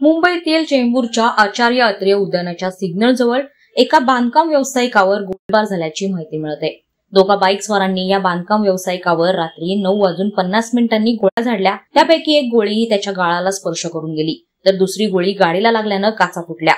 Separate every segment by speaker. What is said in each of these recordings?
Speaker 1: मुंबईतील चेंबूरच्या आचार्य अत्रे उद्यानाच्या सिग्नल जवळ एका बांधकाम व्यावसायिकावर गोळीबार झाल्याची माहिती मिळते। दोघा बाईकस्वारांनी या बांधकाम व्यावसायिकावर रात्री 9:50 गोळ्या झाडल्या। त्यापैकी एक गोळी त्याच्या गाळाला स्पर्श करून गेली, तर दुसरी गोळी गाडीला लागल्यानं काचा फुटल्या।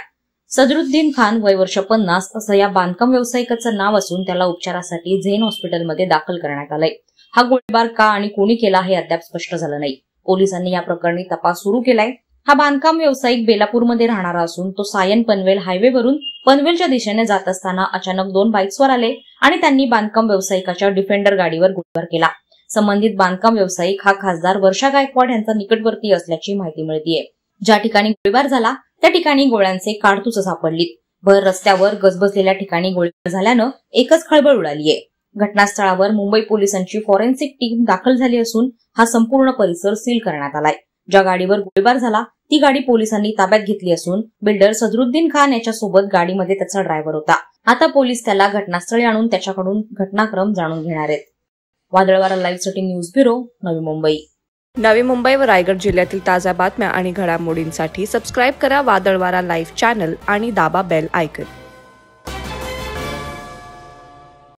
Speaker 1: सदरुद्दीन खान वय वर्ष 50 असं या बांधकाम व्यावसायिकाचं नाव असून त्याला उपचारासाठी झेन हॉस्पिटलमध्ये दाखल करण्यात आलंय। हा गोळीबार का आणि कोणी केला हे अद्याप स्पष्ट झालं नाही। पोलिसांनी या प्रकरणी तपास सुरू केलाय। हा बांधकाम व्यावसायिक बेलापूरमध्ये राहणारा असून तो सायन पनवेल हायवेवरून पनवेलच्या दिशेने जात असताना अचानक 2 बाईक्सवर आले आणि त्यांनी बांधकाम व्यावसायिकाच्या डिफेंडर गाडीवर गोळीबार केला। संबंधित बांधकाम व्यावसायिक हा खासदार वर्षा गायकवाड यांचा निकटवर्ती असल्याची माहिती मिळतेय। ज्या ठिकाणी गोळीबार झाला त्या ठिकाणी गोळ्यांचे काडतूस सापडलीत। भर रस्त्यावर गजबजलेल्या ठिकाणी गोळीबार झाल्यानं एकच खळबळ उडालीये। घटनास्थळावर मुंबई पोलिसांची फॉरेन्सिक टीम दाखल झाली असून हा संपूर्ण परिसर सील करण्यात आलाय। ज्या गाडीवर गोळीबार झाला ती गाडी पोलिसांनी ताब्यात घेतली असून बिल्डर सदरुद्दीन खान याच्या सोबत गाडीमध्ये त्याचा ड्रायव्हर होता। आता पोलीस त्याला घटनास्थळी आणून त्याच्याकडून घटनाक्रम जाणून घेणार आहेत। वादळवारा लाईव्हसाठी न्यूज ब्युरो, नवी मुंबई।
Speaker 2: नवी मुंबई व रायगड जिल्ह्यातील ताज्या बातम्या आणि घडामोडींसाठी सबस्क्राईब करा वादळवारा लाईव्ह चॅनल आणि दाबा बेल आयकॉन।